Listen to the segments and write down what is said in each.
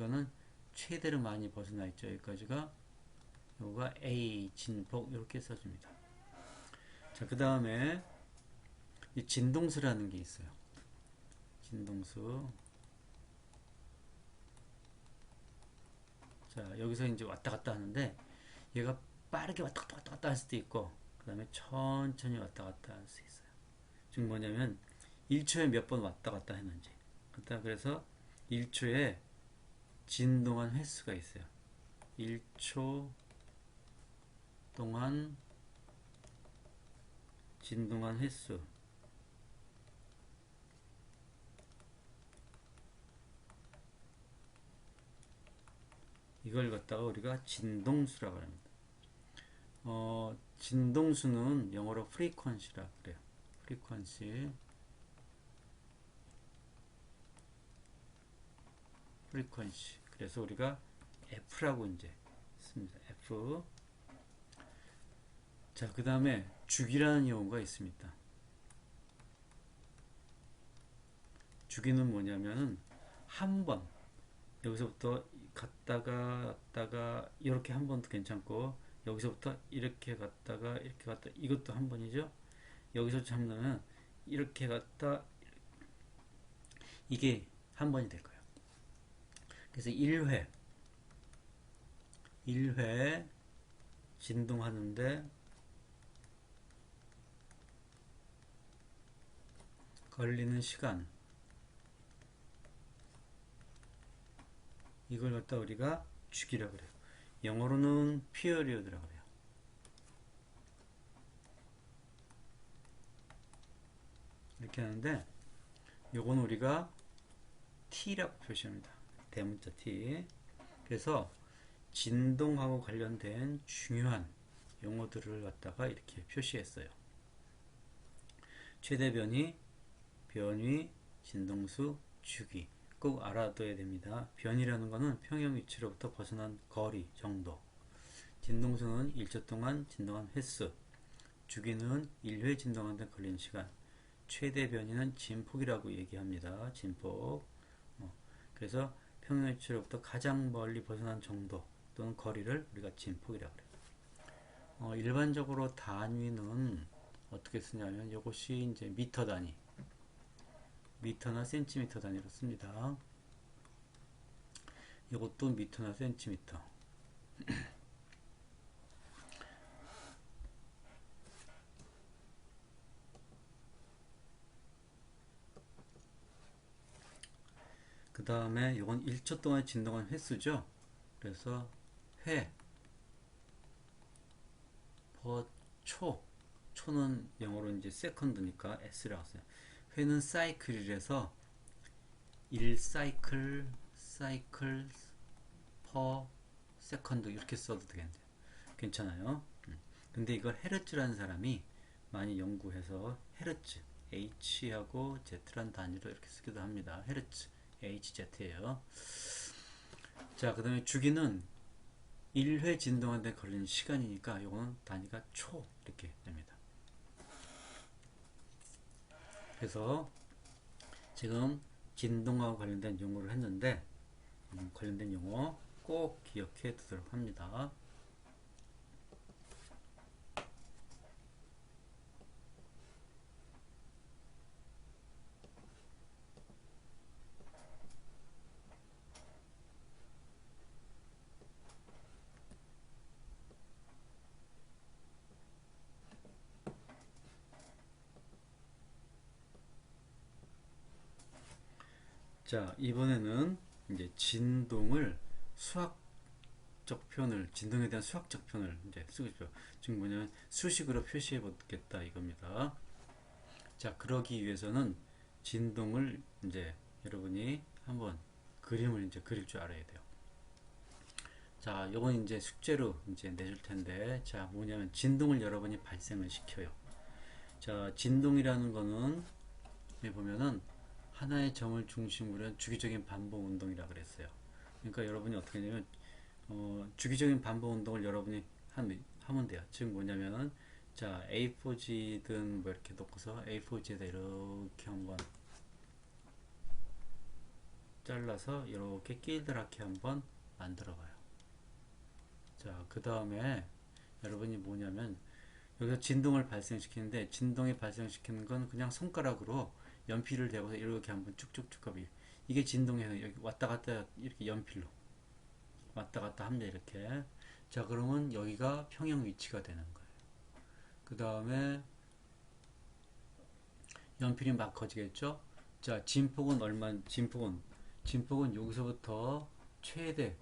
이거는 최대로 많이 벗어나 있죠. 여기까지가 요거가 A 진폭 이렇게 써줍니다. 자, 그 다음에 이 진동수라는 게 있어요. 진동수. 자, 여기서 이제 왔다 갔다 하는데 얘가 빠르게 왔다 갔다 왔다 갔다 할 수도 있고 그 다음에 천천히 왔다 갔다 할 수 있어요. 즉 뭐냐면 1초에 몇 번 왔다 갔다 했는지. 그래서 1초에 진동한 횟수가 있어요. 1초 동안 진동한 횟수. 이걸 갖다가 우리가 진동수라고 합니다. 진동수는 영어로 frequency라 그래요. frequency. 그래서 우리가 F라고 이제 씁니다. F. 자, 그 다음에 주기라는 용어가 있습니다. 주기는 뭐냐면은 한 번, 여기서부터 갔다가 이렇게 한 번도 괜찮고, 여기서부터 이렇게 갔다가 이것도 한 번이죠. 여기서 참으면 이렇게 갔다 이게 한 번이 될 거예요. 그래서 1회 진동하는데 걸리는 시간, 이걸 갖다 우리가 주기라고 그래요. 영어로는 period라고 그래요. 이렇게 하는데 요건 우리가 T라고 표시합니다. 대문자 T. 그래서 진동하고 관련된 중요한 용어들을 갖다가 이렇게 표시했어요. 최대 변위, 변위, 진동수, 주기. 꼭 알아둬야 됩니다. 변이라는 것은 평형 위치로부터 벗어난 거리 정도. 진동수는 1초 동안 진동한 횟수. 주기는 1회 진동하는 데 걸리는 시간. 최대 변이는 진폭이라고 얘기합니다. 진폭. 그래서 평형 위치로부터 가장 멀리 벗어난 정도 또는 거리를 우리가 진폭이라고 해요. 일반적으로 단위는 어떻게 쓰냐면 이것이 이제 미터 단위, 미터나 센티미터 단위로 씁니다. 이것도 미터나 센티미터. 그 다음에 이건 1초 동안 진동한 횟수죠. 그래서 회 per 초, 초는 영어로 이제 세컨드니까 s라고 써요. 회는 사이클이라서 1사이클, 사이클 per 세컨드 이렇게 써도 되겠네요. 괜찮아요. 근데 이걸 헤르츠라는 사람이 많이 연구해서 헤르츠, H하고 Z라는 단위로 이렇게 쓰기도 합니다. 헤르츠, HZ예요. 자, 그 다음에 주기는 1회 진동하는 데 걸리는 시간이니까 이거는 단위가 초 이렇게 됩니다. 그래서 지금 진동하고 관련된 용어를 했는데 관련된 용어 꼭 기억해 두도록 합니다. 자, 이번에는 이제 진동을 수학적 표현을, 진동에 대한 수학적 표현을 이제 쓰고 싶죠. 지금 뭐냐면 수식으로 표시해 보겠다 이겁니다. 자, 그러기 위해서는 진동을 이제 여러분이 한번 그림을 이제 그릴 줄 알아야 돼요. 자, 요건 이제 숙제로 이제 내줄 텐데, 자, 뭐냐면 진동을 여러분이 발생을 시켜요. 자, 진동이라는 거는 여기 보면은 하나의 점을 중심으로 한 주기적인 반복 운동이라 그랬어요. 그러니까 여러분이 어떻게 하냐면 주기적인 반복 운동을 여러분이 하면 돼요. 즉 뭐냐면은 자, A4지든 뭐 이렇게 놓고서 A4지에다 이렇게 한번 잘라서 이렇게 끼드랗게 한번 만들어 봐요. 자, 그 다음에 여러분이 뭐냐면 여기서 진동을 발생시키는데, 진동이 발생시키는 건 그냥 손가락으로 연필을 대고서 이렇게 한번 쭉쭉쭉 가비, 이게 진동이에요. 여기 왔다 갔다 이렇게 연필로 왔다 갔다 합니다. 이렇게. 자, 그러면 여기가 평형 위치가 되는 거예요. 그 다음에 연필이 막 커지겠죠. 자, 진폭은 여기서부터 최대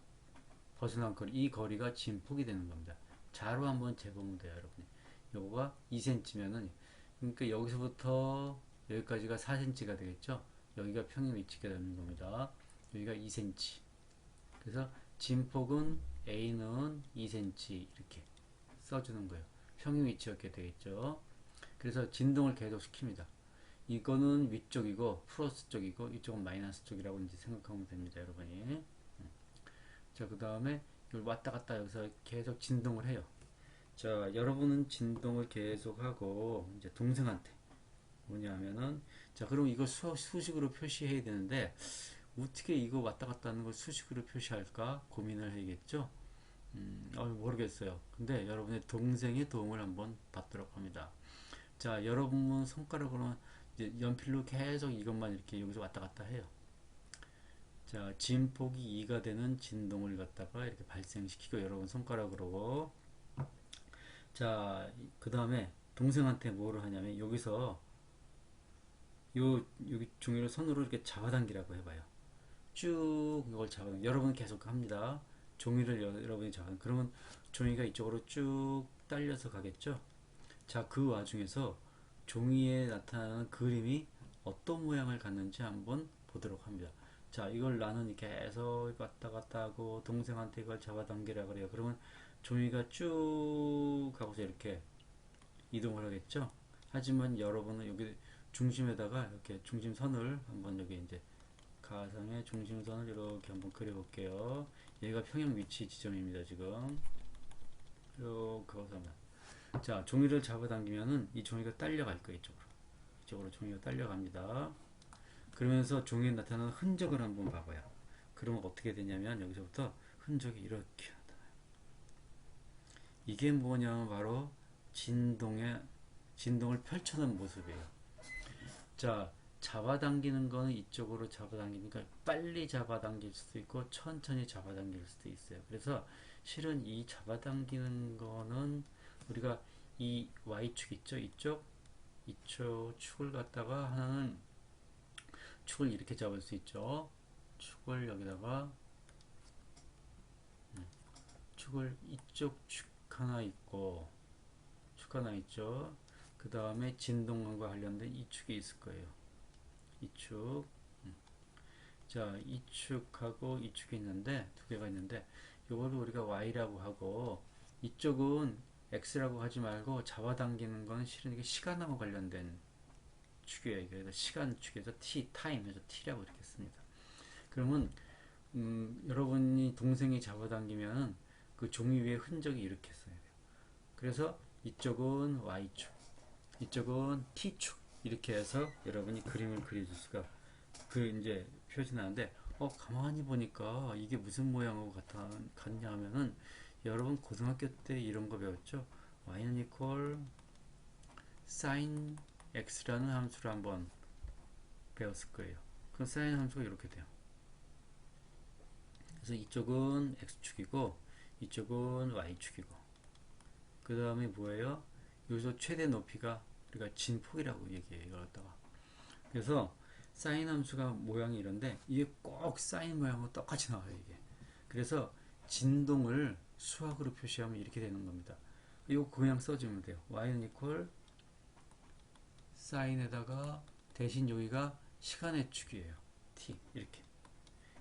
벗어난 거리, 이 거리가 진폭이 되는 겁니다. 자로 한번 재보면 돼요, 여러분. 요거가 2cm면은, 그러니까 여기서부터 여기까지가 4cm가 되겠죠. 여기가 평형 위치가 되는 겁니다. 여기가 2cm. 그래서 진폭은 A는 2cm 이렇게 써주는 거예요. 평형 위치였게 되겠죠. 그래서 진동을 계속 시킵니다. 이거는 위쪽이고 플러스 쪽이고 이쪽은 마이너스 쪽이라고 이제 생각하면 됩니다, 여러분이. 자, 그 다음에 이걸 왔다 갔다 여기서 계속 진동을 해요. 자, 여러분은 진동을 계속하고 이제 동생한테 뭐냐면은, 자, 그럼 이거 수식으로 표시해야 되는데 어떻게 이거 왔다 갔다 하는 걸 수식으로 표시할까 고민을 해야겠죠. 모르겠어요. 근데 여러분의 동생의 도움을 한번 받도록 합니다. 자, 여러분 손가락으로 이제 연필로 계속 이것만 이렇게 여기서 왔다 갔다 해요. 자, 진폭이 2가 되는 진동을 갖다가 이렇게 발생시키고 여러분 손가락으로. 자, 그 다음에 동생한테 뭐를 하냐면 여기서 여기 종이를 손으로 이렇게 잡아당기라고 해봐요. 쭉 이걸 잡아당기. 여러분 계속 합니다. 종이를 여러분이 잡아. 그러면 종이가 이쪽으로 쭉 딸려서 가겠죠. 자, 그 와중에서 종이에 나타나는 그림이 어떤 모양을 갖는지 한번 보도록 합니다. 자, 이걸 나는 계속 왔다 갔다 하고 동생한테 이걸 잡아당기라 그래요. 그러면 종이가 쭉 가고서 이렇게 이동을 하겠죠. 하지만 여러분은 여기 중심에다가 이렇게 중심선을 한번 여기 이제 가상의 중심선을 이렇게 한번 그려볼게요. 얘가 평형 위치 지점입니다. 지금 이렇게 가서 하면, 자, 종이를 잡아당기면은 이 종이가 딸려갈 거예요. 이쪽으로 종이가 딸려갑니다. 그러면서 종이에 나타나는 흔적을 한번 봐봐요. 그러면 어떻게 되냐면 여기서부터 흔적이 이렇게 나타나요. 이게 뭐냐면 바로 진동을 펼쳐놓은 모습이에요. 자, 잡아당기는 거는 이쪽으로 잡아당기니까 빨리 잡아당길 수도 있고 천천히 잡아당길 수도 있어요. 그래서 실은 이 잡아당기는 거는 우리가 이 Y축 있죠? 이쪽 축을 갖다가 하나는 축을 이렇게 잡을 수 있죠. 축을 여기다가 축을 이쪽 축 하나 있고 축 하나 있죠. 그 다음에 진동과 관련된 이 축이 있을 거예요. 이 축. 자, 이 축하고 이 축이 있는데 두 개가 있는데 이거를 우리가 Y라고 하고 이쪽은 X라고 하지 말고 잡아당기는 건 실은 이게 시간하고 관련된 축이에요. 그래서 시간 축에서 타임에서 T라고 이렇게 씁니다. 그러면 여러분이 동생이 잡아당기면 그 종이 위에 흔적이 이렇게 써야 돼요. 그래서 이쪽은 Y축, 이쪽은 T축 이렇게 해서 여러분이 그림을 그려줄 수가 이제 표시나는데 가만히 보니까 이게 무슨 모양하고 같냐 하면은 여러분 고등학교 때 이런 거 배웠죠? y는 equal sin x라는 함수를 한번 배웠을 거예요. 그럼 sin 함수가 이렇게 돼요. 그래서 이쪽은 x축이고 이쪽은 y축이고 그 다음에 뭐예요? 여기서 최대 높이가 우리가 진폭이라고 얘기해요. 이걸 갖다가. 그래서 사인 함수가 모양이 이런데 이게 꼭 사인 모양하고 똑같이 나와요. 이게. 그래서 진동을 수학으로 표시하면 이렇게 되는 겁니다. 이거 그냥 써주면 돼요. y는 equal 사인에다가 대신 여기가 시간의 축이에요. t 이렇게.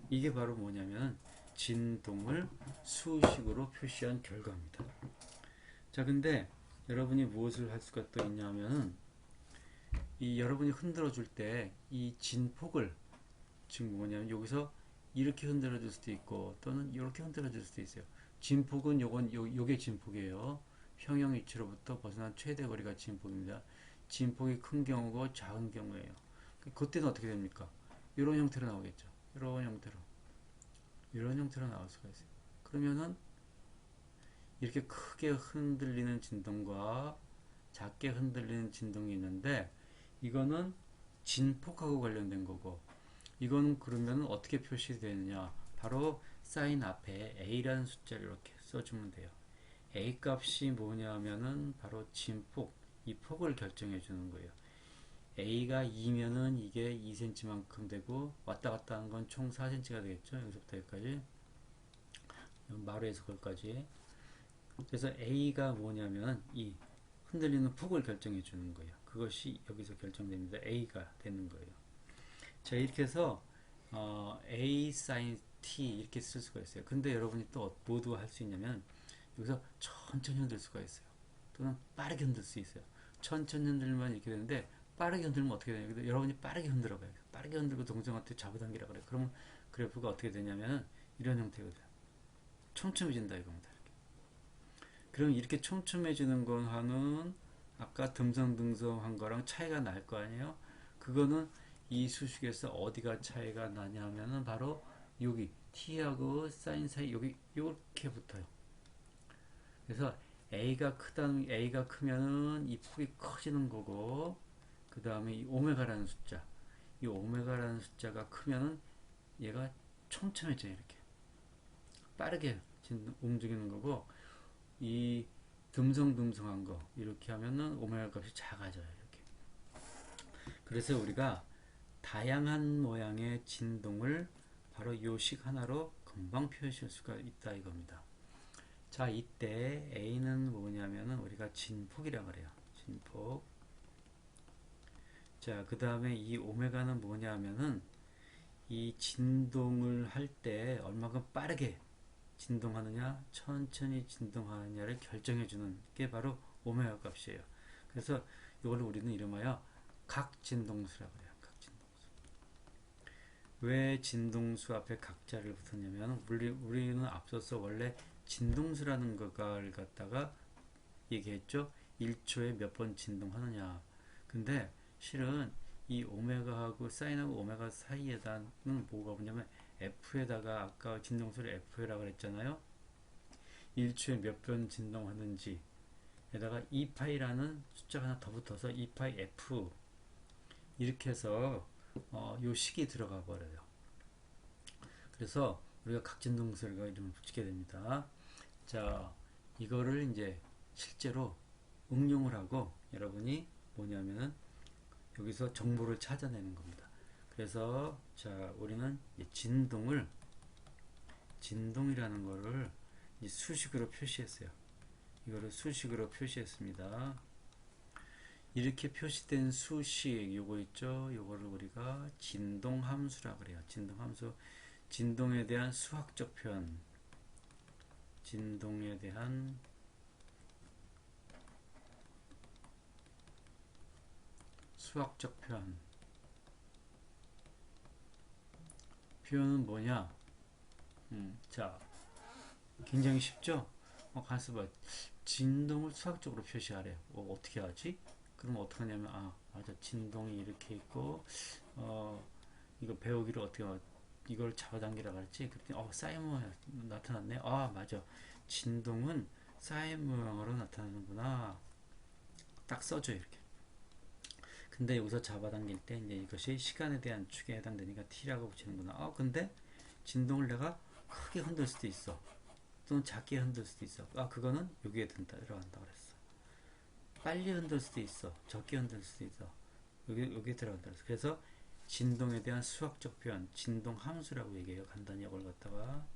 이게 바로 뭐냐면 진동을 수식으로 표시한 결과입니다. 자, 근데 여러분이 무엇을 할 수가 또 있냐면은 이 여러분이 흔들어 줄 때 이 진폭을 지금 뭐냐면 여기서 이렇게 흔들어 줄 수도 있고 또는 이렇게 흔들어 줄 수도 있어요. 진폭은 요게 진폭이에요. 평형 위치로부터 벗어난 최대 거리가 진폭입니다. 진폭이 큰 경우고 작은 경우예요. 그때는 어떻게 됩니까? 이런 형태로 나오겠죠. 이런 형태로 나올 수가 있어요. 그러면은 이렇게 크게 흔들리는 진동과 작게 흔들리는 진동이 있는데, 이거는 진폭하고 관련된 거고, 이거는 그러면 어떻게 표시되느냐, 바로 사인 앞에 A라는 숫자를 이렇게 써주면 돼요. A 값이 뭐냐면은 바로 진폭, 이 폭을 결정해 주는 거예요. A가 2면은 이게 2cm만큼 되고, 왔다 갔다 하는 건 총 4cm가 되겠죠. 여기서부터 여기까지, 마루에서 거기까지. 그래서 A가 뭐냐면 이 흔들리는 폭을 결정해 주는 거예요. 그것이 여기서 결정됩니다. A가 되는 거예요. 자, 이렇게 해서 A sin T 이렇게 쓸 수가 있어요. 근데 여러분이 또 뭐도 할 수 있냐면, 여기서 천천히 흔들 수가 있어요. 또는 빠르게 흔들 수 있어요. 천천히 흔들면 이렇게 되는데, 빠르게 흔들면 어떻게 되냐. 여러분이 빠르게 흔들어 봐요. 빠르게 흔들고 동정한테 잡아당기라 그래요. 그러면 그래프가 어떻게 되냐면 이런 형태거든요. 촘촘해진다 이겁니다. 그럼 이렇게 촘촘해지는 거는 아까 듬성듬성한 거랑 차이가 날 거 아니에요? 그거는 이 수식에서 어디가 차이가 나냐 하면은 바로 여기 t하고 사인 사이 여기 이렇게 붙어요. 그래서 A가 크면은 이 폭이 커지는 거고, 그 다음에 이 오메가라는 숫자, 이 오메가라는 숫자가 크면은 얘가 촘촘해져요. 이렇게 빠르게 움직이는 거고, 이 듬성듬성한 거 이렇게 하면은 오메가 값이 작아져요. 이렇게. 그래서 우리가 다양한 모양의 진동을 바로 이 식 하나로 금방 표시할 수가 있다 이겁니다. 자, 이때 A는 뭐냐면은 우리가 진폭이라고 그래요. 진폭. 자, 그 다음에 이 오메가는 뭐냐면은 이 진동을 할 때 얼마큼 빠르게 진동하느냐, 천천히 진동하느냐를 결정해주는 게 바로 오메가 값이에요. 그래서 이걸 우리는 이름하여 각진동수라고 해요. 각진동수. 왜 진동수 앞에 각자를 붙였냐면, 우리는 앞서서 원래 진동수라는 것을 갖다가 얘기했죠. 1초에 몇 번 진동하느냐. 근데 실은 이 오메가하고 사인하고 오메가 사이에다는 뭐가 뭐냐면 F에다가 아까 진동수를 F라고 그랬잖아요. 1초에 몇 번 진동하는지 에다가 2파이라는 숫자가 하나 더 붙어서 2파이 F 이렇게 해서 요 식이 들어가 버려요. 그래서 우리가 각진동수가 이름을 붙이게 됩니다. 자, 이거를 이제 실제로 응용을 하고 여러분이 뭐냐면은 여기서 정보를 찾아내는 겁니다. 그래서 자, 우리는 진동이라는 거를 수식으로 표시했어요. 이거를 수식으로 표시했습니다. 이렇게 표시된 수식 요거 있죠? 요거를 우리가 진동함수라고 그래요. 진동함수. 진동에 대한 수학적 표현. 진동에 대한 수학적 표현. 표현은 뭐냐? 자, 굉장히 쉽죠? 가서 봐. 진동을 수학적으로 표시하래. 어떻게 하지? 그럼 어떻게 하냐면, 맞아. 진동이 이렇게 있고, 이거 배우기를 어떻게, 이걸 잡아당기라 그랬지? 그랬더니, 사인 모양 나타났네. 맞아. 진동은 사인 모양으로 나타나는구나. 딱 써줘, 이렇게. 근데 여기서 잡아당길 때, 이제 이것이 시간에 대한 축에 해당되니까 t라고 붙이는구나. 근데 진동을 내가 크게 흔들 수도 있어. 또는 작게 흔들 수도 있어. 그거는 여기에 들어간다 그랬어. 빨리 흔들 수도 있어. 적게 흔들 수도 있어. 여기에 들어간다 그랬어. 그래서 진동에 대한 수학적 표현, 진동 함수라고 얘기해요. 간단히 이걸 갖다가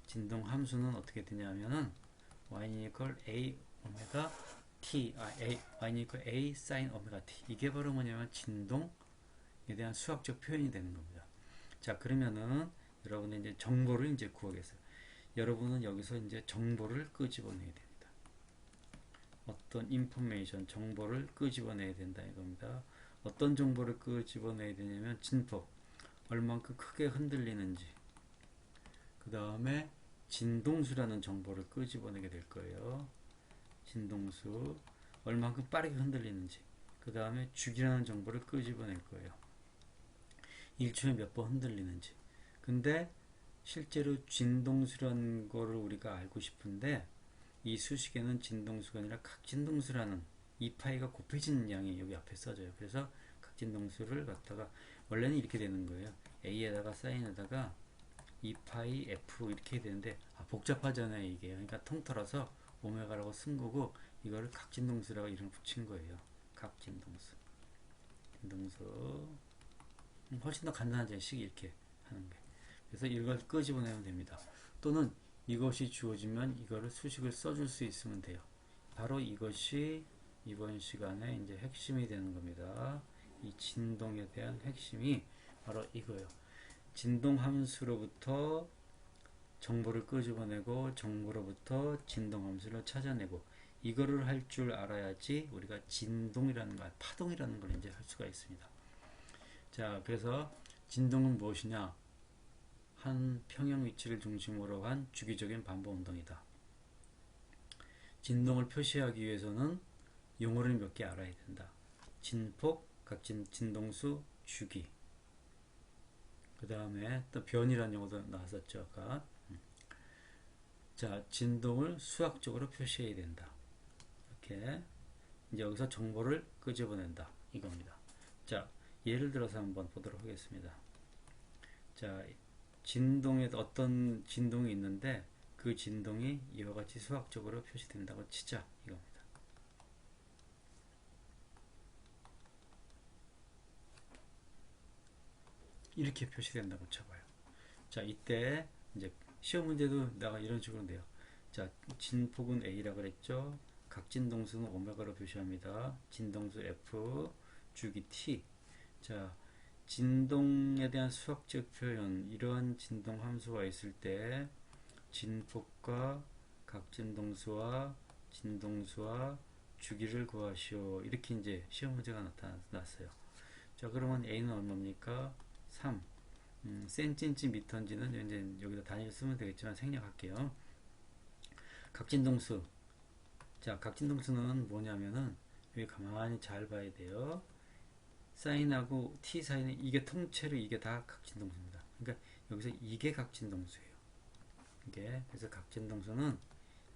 진동 함수는 어떻게 되냐면은 y는 equal a 오메가 t, y는 equal a sin 오메가 t. 이게 바로 뭐냐면 진동에 대한 수학적 표현이 되는 겁니다. 자, 그러면은 여러분의 이제 정보를 이제 구하겠어요. 여러분은 여기서 이제 정보를 끄집어내야 됩니다. 어떤 인포메이션, 정보를 끄집어내야 된다 이겁니다. 어떤 정보를 끄집어내야 되냐면 진폭, 얼만큼 크게 흔들리는지, 그 다음에 진동수라는 정보를 끄집어내게 될 거예요. 진동수, 얼만큼 빠르게 흔들리는지, 그 다음에 주기라는 정보를 끄집어낼 거예요. 1초에 몇 번 흔들리는지, 근데 실제로 진동수라는 거를 우리가 알고 싶은데 이 수식에는 진동수가 아니라 각진동수라는 이 파이가 곱해진 양이 여기 앞에 써져요. 그래서 각진동수를 갖다가 원래는 이렇게 되는 거예요. A에다가 사인에다가 2파이 F 이렇게 되는데 복잡하잖아요 이게. 그러니까 통틀어서 오메가라고 쓴 거고 이거를 각진동수라고 이름 붙인 거예요. 각진동수. 진동수. 훨씬 더 간단하죠. 식 이렇게 하는 게. 그래서 이걸 끄집어내면 됩니다. 또는 이것이 주어지면 이거를 수식을 써줄 수 있으면 돼요. 바로 이것이 이번 시간에 이제 핵심이 되는 겁니다. 이 진동에 대한 핵심이 바로 이거예요. 진동 함수로부터 정보를 끄집어내고 정보로부터 진동 함수를 찾아내고 이거를 할 줄 알아야지 우리가 진동이라는 걸, 파동이라는 걸 이제 할 수가 있습니다. 자, 그래서 진동은 무엇이냐? 한 평형 위치를 중심으로 한 주기적인 반복 운동이다. 진동을 표시하기 위해서는 용어를 몇 개 알아야 된다. 진폭, 각진, 진동수, 주기. 그 다음에 또 변이라는 용어도 나왔었죠. 아까. 자, 진동을 수학적으로 표시해야 된다. 이렇게 이제 여기서 정보를 끄집어낸다. 이겁니다. 자, 예를 들어서 한번 보도록 하겠습니다. 자, 진동에 어떤 진동이 있는데 그 진동이 이와 같이 수학적으로 표시된다고 치자 이겁니다. 이렇게 표시된다고 쳐봐요. 자, 이때 이제 시험 문제도 내가 이런 식으로 내요. 자, 진폭은 A라 그랬죠. 각진동수는 오메가로 표시합니다. 진동수 F, 주기 T. 자, 진동에 대한 수학적 표현, 이러한 진동 함수가 있을 때 진폭과 각진동수와 진동수와 주기를 구하시오. 이렇게 이제 시험 문제가 나타났어요. 자, 그러면 A는 얼마입니까? 3. 센티인지 미터인지는 이제 여기다 단위를 쓰면 되겠지만 생략할게요. 각진동수. 자, 각진동수는 뭐냐면은 여기 가만히 잘 봐야 돼요. 사인하고 t 사인은 이게 통째로 이게 다 각진동수입니다. 그러니까 여기서 이게 각진동수예요. 이게 그래서 각진동수는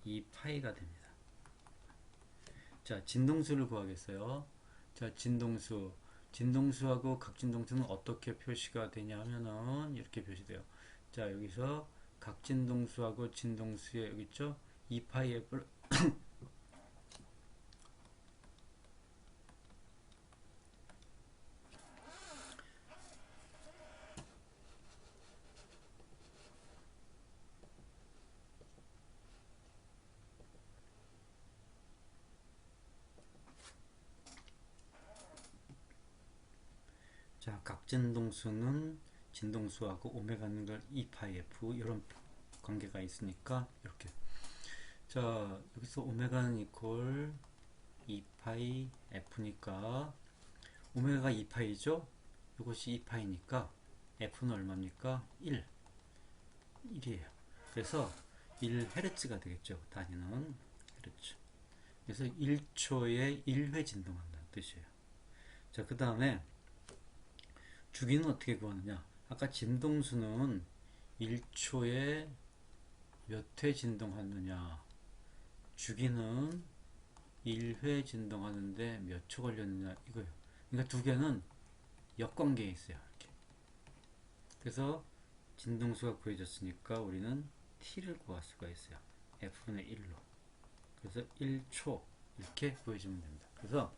2파이가 됩니다. 자, 진동수를 구하겠어요. 자, 진동수하고 각진동수는 어떻게 표시가 되냐 하면은 이렇게 표시돼요. 자, 여기서 각진동수하고 진동수에 여기 있죠? 2파이를 자, 각진동수는 진동수하고 오메가는 걸 2파이 F 이런 관계가 있으니까 이렇게. 자, 여기서 오메가는 이퀄 2파이 F니까 오메가가 2파이죠? 이것이 2파이니까 F는 얼마입니까? 1. 1이에요. 그래서 1Hz가 되겠죠. 단위는 Hz. 그래서 1초에 1회 진동한다는 뜻이에요. 자, 그 다음에 주기는 어떻게 구하느냐? 아까 진동수는 1초에 몇 회 진동하느냐? 주기는 1회 진동하는데 몇 초 걸렸느냐? 이거예요. 그러니까 두 개는 역관계에 있어요. 이렇게. 그래서 진동수가 구해졌으니까 우리는 t를 구할 수가 있어요. f분의 1로. 그래서 1초 이렇게 구해주면 됩니다. 그래서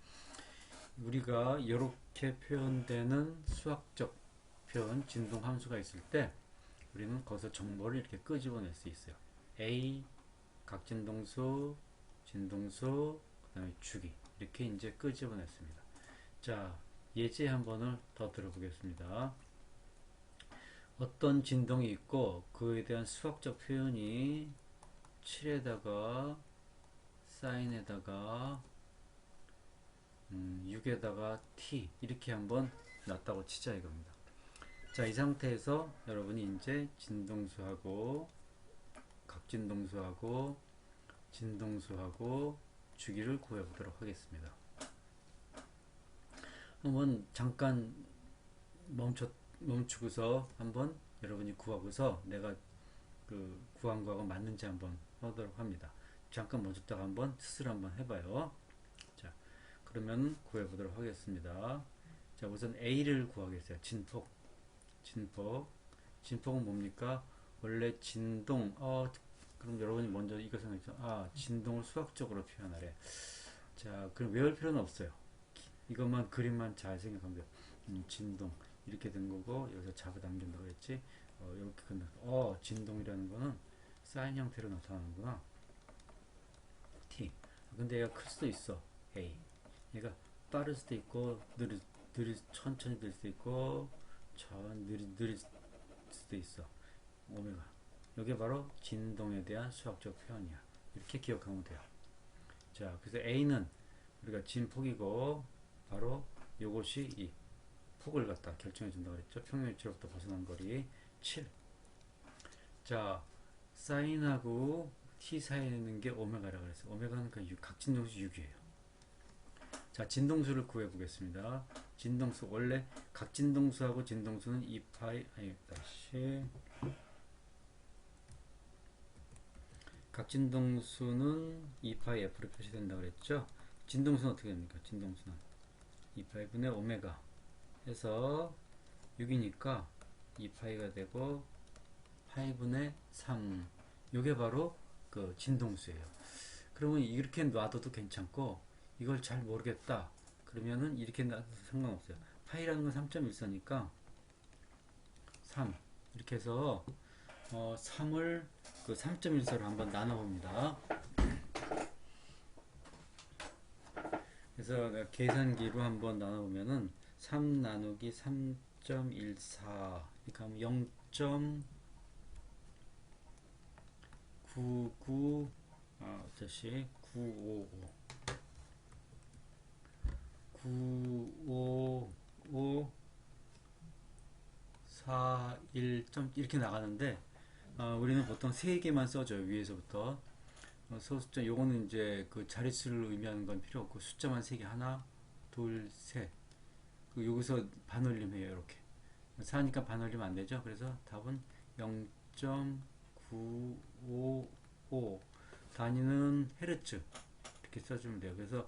우리가 이렇게 표현되는 수학적 표현, 진동 함수가 있을 때 우리는 거기서 정보를 이렇게 끄집어낼 수 있어요. A, 각진동수, 진동수, 그 다음에 주기 이렇게 이제 끄집어냈습니다. 자, 예제 한 번을 더 들어보겠습니다. 어떤 진동이 있고 그에 대한 수학적 표현이 7에다가 사인에다가 6에다가 t 이렇게 한번 놨다고 치자 이겁니다. 자, 이 상태에서 여러분이 이제 진동수하고 각진동수하고 진동수하고 주기를 구해 보도록 하겠습니다. 한번 잠깐 멈추고서 한번 여러분이 구하고서 내가 그 구한 거하고 맞는지 한번 하도록 합니다. 잠깐 멈췄다가 한번 스스로 한번 해봐요. 자, 그러면 구해보도록 하겠습니다. 자, 우선 A를 구하겠어요. 진폭은 뭡니까? 원래 진동, 그럼 여러분이 먼저 이거 생각했죠. 진동을 수학적으로 표현하래. 자, 그럼 외울 필요는 없어요. 이것만 그림만 잘 생각하면 돼요. 진동 이렇게 된 거고 여기서 잡아당긴다고 했지. 이렇게 끝나. 진동이라는 거는 사인 형태로 나타나는구나. T. 근데 얘가 클 수도 있어. A. 얘가 빠를 수도 있고 천천히 될 수도 있고 느릴 수도 있어. 오메가. 이게 바로 진동에 대한 수학적 표현이야. 이렇게 기억하면 돼요. 자, 그래서 A는 우리가 진폭이고 바로 요것이 이 폭을 갖다 결정해 준다고 그랬죠. 평면위치로부터 벗어난 거리 7. 자, 사인하고 t 사이에 있는 게 오메가라고 그랬어. 오메가는 그 각진동수 6이에요. 자, 진동수를 구해 보겠습니다. 진동수 원래 각진동수하고 진동수는 2파이 각진동수는 2파이 f로 표시된다고 그랬죠. 진동수는 어떻게 됩니까? 진동수는 2파이분의 오메가 해서 6이니까 2파이가 되고 파이분의 3. 이게 바로 그 진동수예요. 그러면 이렇게 놔둬도 괜찮고 이걸 잘 모르겠다. 그러면은 이렇게 놔둬도 상관없어요. 파이라는 건 3.14니까 3 이렇게 해서 3을 그 3.14로 한번 나눠봅니다. 그래서 계산기로 한번 나눠보면은 3 나누기 3.14 이렇게 하면 0.99 다시 955 41 이렇게 나가는데 우리는 보통 3개만 써줘요. 위에서부터 소수점 요거는 이제 그 자릿수를 의미하는 건 필요 없고 숫자만 3개 하나 둘셋 여기서 반올림해요. 이렇게 4니까 반올림 안되죠. 그래서 답은 0.955 단위는 헤르츠 이렇게 써주면 돼요. 그래서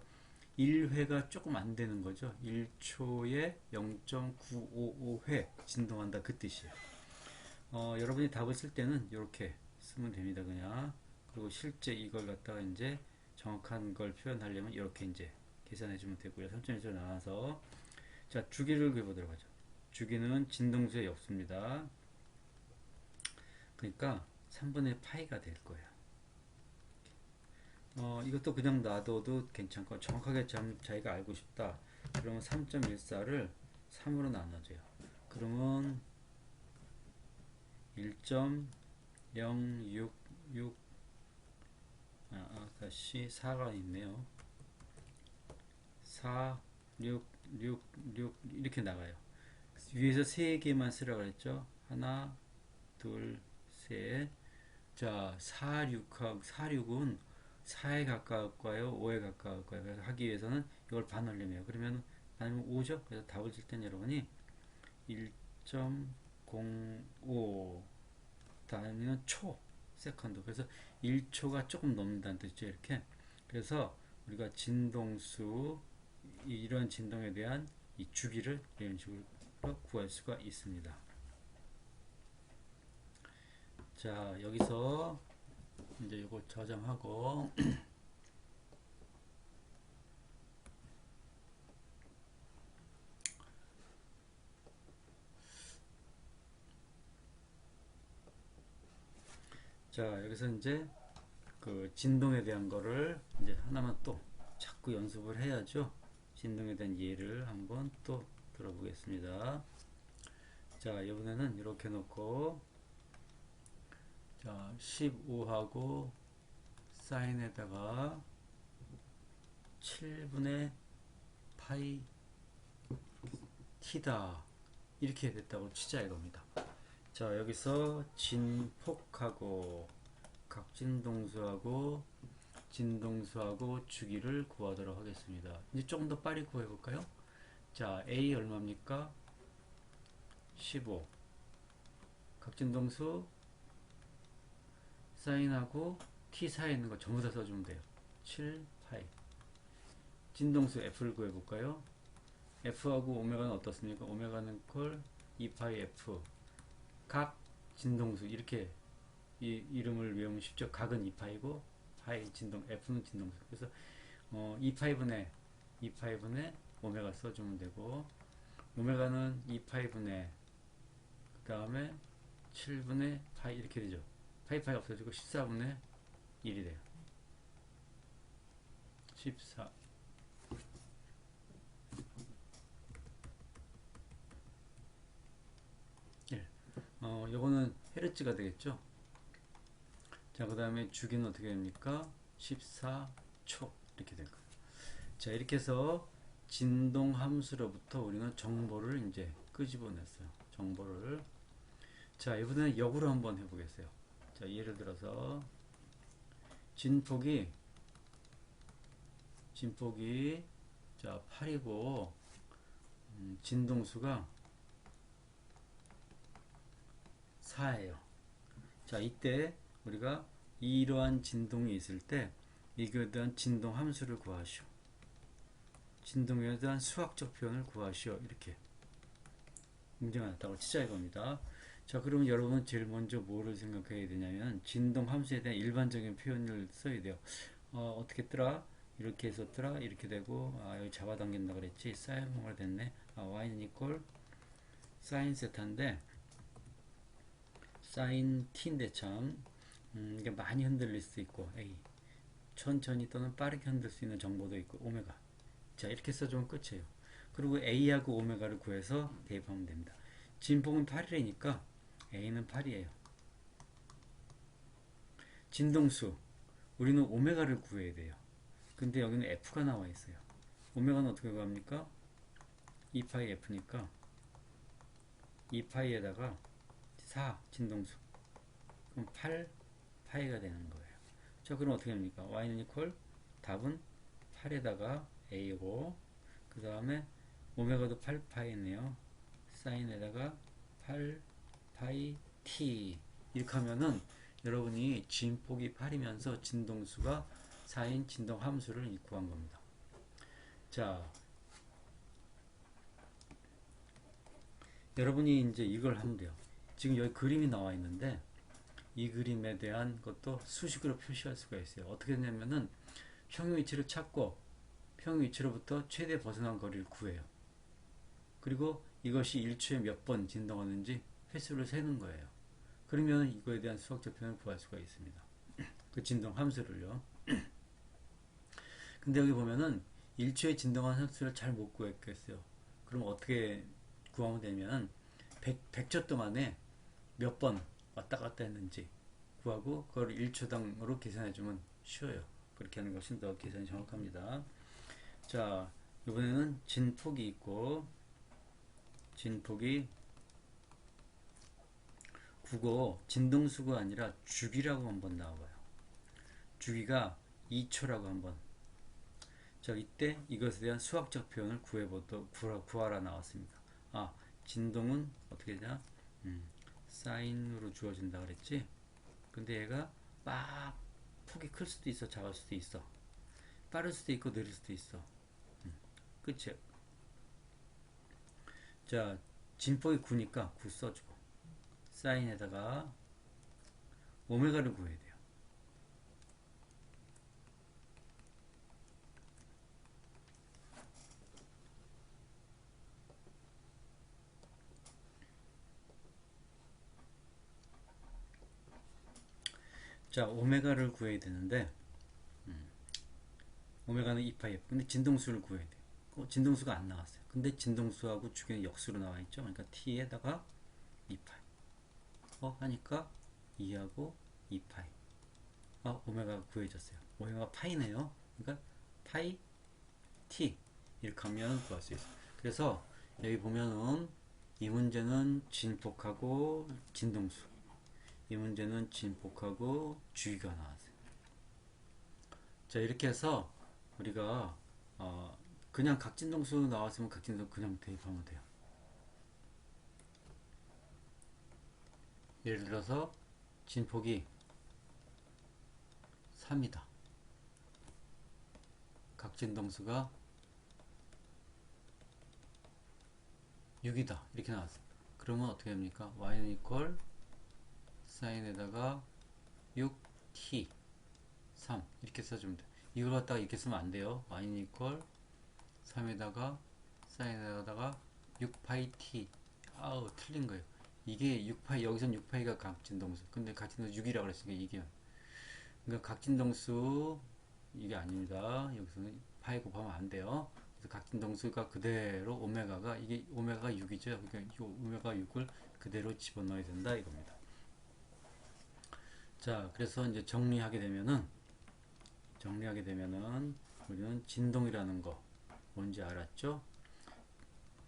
1회가 조금 안 되는 거죠. 1초에 0.955회 진동한다 그 뜻이에요. 여러분이 답을 쓸 때는 이렇게 쓰면 됩니다. 그냥. 그리고 실제 이걸 갖다가 이제 정확한 걸 표현하려면 이렇게 이제 계산해 주면 되고요. 3.1로 나와서 자, 주기를 그려보도록 하죠. 주기는 진동수에 없습니다. 그러니까 3분의 파이가 될 거예요. 이것도 그냥 놔둬도 괜찮고 정확하게 자기가 알고 싶다. 그러면 3.14를 3으로 나눠줘요. 그러면 1.066 다시 4가 있네요. 4, 6, 6, 6 이렇게 나가요. 위에서 3개만 쓰라고 그랬죠. 하나, 둘, 셋. 자, 4, 6은 4에 가까울까요? 5에 가까울까요? 그래서 하기 위해서는 이걸 반올림해요. 그러면 반올림 5죠? 그래서 답을 줄 땐 여러분이 1.05 단위는 초, 세컨드. 그래서 1초가 조금 넘는다는 뜻이죠. 이렇게. 그래서 우리가 진동수, 이런 진동에 대한 이 주기를 이런 식으로 구할 수가 있습니다. 자, 여기서 이제 이거 저장하고 자, 여기서 이제 그 진동에 대한 거를 이제 하나만 또 자꾸 연습을 해야죠. 진동에 대한 예를 한번 또 들어보겠습니다. 자, 이번에는 이렇게 놓고 자, 15하고 사인에다가 7분의 파이 t다 이렇게 됐다고 치자 이겁니다. 자, 여기서 진폭하고 각진동수하고 진동수하고 주기를 구하도록 하겠습니다. 이제 조금 더 빨리 구해볼까요? 자, A 얼마입니까? 15 각진동수 사인하고 t 사이에 있는 거 전부 다 써주면 돼요. 7파이. 진동수 f를 구해볼까요? f하고 오메가는 어떻습니까? 오메가는 콜 2파이 f. 각 진동수 이렇게 이름을 외우면 쉽죠. 각은 2파이고 파이 진동 f는 진동수. 그래서 2파이분의 오메가 써주면 되고, 오메가는 2파이분의 그 다음에 7분의 파이 이렇게 되죠. 파이 없어지고 14분의 1이 돼요. 14. 요거는 헤르츠가 되겠죠. 자, 그 다음에 주기는 어떻게 됩니까? 14초 이렇게 될 거예요. 자, 이렇게 해서 진동 함수로부터 우리는 정보를 이제 끄집어냈어요. 정보를. 자, 이번에는 역으로 한번 해보겠어요. 자, 예를 들어서 진폭이 자 8이고 진동수가 4예요. 자, 이때 우리가 이러한 진동이 있을 때 이거에 대한 진동 함수를 구하시오. 진동에 대한 수학적 표현을 구하시오. 이렇게 문제가 났다고 치자 이겁니다. 자, 그러면 여러분은 제일 먼저 뭐를 생각해야 되냐면 진동 함수에 대한 일반적인 표현을 써야 돼요. 어떻게 했더라? 이렇게 했었더라? 이렇게 되고, 여기 잡아당긴다 그랬지? 사인모가 됐네. y는 이퀄 사인 세타인데 사인 t인데 참 이게 많이 흔들릴 수 있고, a 천천히 또는 빠르게 흔들 수 있는 정보도 있고, 오메가. 자, 이렇게 써주면 끝이에요. 그리고 a하고 오메가를 구해서 대입하면 됩니다. 진폭은 8이니까 a는 8이에요. 진동수 우리는 오메가를 구해야 돼요. 근데 여기는 f가 나와 있어요. 오메가는 어떻게 구합니까? 2파이 f니까 2파이에다가 4 진동수 그럼 8파이가 되는 거예요. 자, 그럼 어떻게 합니까? y는 이퀄 답은 8에다가 a고, 그 다음에 오메가도 8파이네요. 사인에다가 8파이 t 이렇게 하면은 여러분이 진폭이 8이면서 진동수가 4인 진동 함수를 구한 겁니다. 자, 여러분이 이제 이걸 하면 돼요. 지금 여기 그림이 나와 있는데 이 그림에 대한 것도 수식으로 표시할 수가 있어요. 어떻게 되냐면은 평형 위치를 찾고 평형 위치로부터 최대 벗어난 거리를 구해요. 그리고 이것이 1초에 몇 번 진동하는지 횟수를 세는 거예요. 그러면 이거에 대한 수학적 표현을 구할 수가 있습니다. 그 진동 함수를요. 근데 여기 보면은 1초에 진동하는 횟수를 잘 못 구했겠어요. 그럼 어떻게 구하면 되면 100초 동안에 몇 번 왔다 갔다 했는지 구하고 그걸 1초당으로 계산해주면 쉬워요. 그렇게 하는 것이 더 계산이 정확합니다. 자, 이번에는 진폭이 있고 진폭이 9고 진동수가 아니라 주기라고 한번 나와봐요. 주기가 2초라고 한번. 자, 이때 이것에 대한 수학적 표현을 구하라 나왔습니다. 진동은 어떻게 되냐? 사인으로 주어진다 그랬지? 근데 얘가 막 폭이 클 수도 있어, 작을 수도 있어. 빠를 수도 있고 느릴 수도 있어. 끝이에요. 자, 진폭이 9니까 9 써주고 사인에다가 오메가를 구해야 돼요. 자, 오메가를 구해야 되는데 오메가는 2파이 f. 근데 진동수를 구해야 돼요. 진동수가 안 나왔어요. 근데 진동수하고 주기는 역수로 나와 있죠. 그러니까 t에다가 2파이. 하니까 2하고 2파이. 오메가가 구해졌어요. 오메가 파이네요. 그러니까 파이 t 이렇게 하면 구할 수 있어요. 그래서 여기 보면은 이 문제는 진폭하고 진동수, 이 문제는 진폭하고 주기가 나왔어요. 자, 이렇게 해서 우리가 그냥 각진동수 나왔으면 각진동수 그냥 대입하면 돼요. 예를 들어서 진폭이 3이다. 각진동수가 6이다. 이렇게 나왔어요. 그러면 어떻게 됩니까? y는 이퀄 사인에다가 6t 3 이렇게 써주면 돼요. 이걸 갖다가 이렇게 쓰면 안 돼요. y는 이퀄 3에다가 사인에다가 6파이 t. 아우, 틀린 거예요. 이게 6파이, 여기선 6파이가 각진동수. 근데 각진동수 6이라고 그랬으니까 이게. 그러니까 각진동수, 이게 아닙니다. 여기서는 파이 곱하면 안 돼요. 그래서 각진동수가 그대로 오메가가, 이게 오메가가 6이죠. 그러니까 이 오메가 6을 그대로 집어넣어야 된다 이겁니다. 자, 그래서 이제 정리하게 되면은 우리는 진동이라는 거 뭔지 알았죠?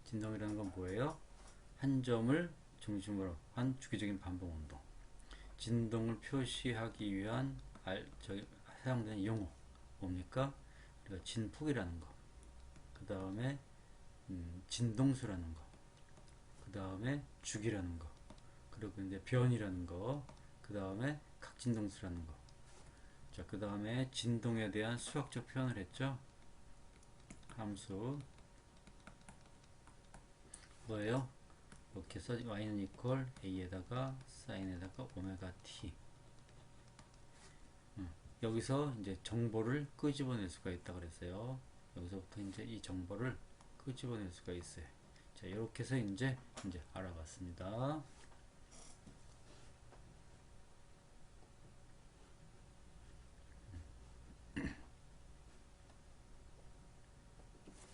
진동이라는 건 뭐예요? 한 점을 중심으로 한 주기적인 반복 운동. 진동을 표시하기 위한 사용되는 용어 뭡니까? 우리가 진폭이라는 거, 그 다음에 진동수라는 거, 그 다음에 주기라는 거, 그리고 이제 변이라는 거, 그 다음에 각진동수라는 거. 자, 그 다음에 진동에 대한 수학적 표현을 했죠. 함수 뭐예요? 이렇게 써 y는 이퀄 a에다가 사인에다가 오메가 t. 여기서 이제 정보를 끄집어낼 수가 있다 그랬어요. 여기서부터 이제 이 정보를 끄집어낼 수가 있어요. 자, 이렇게 해서 이제 알아봤습니다.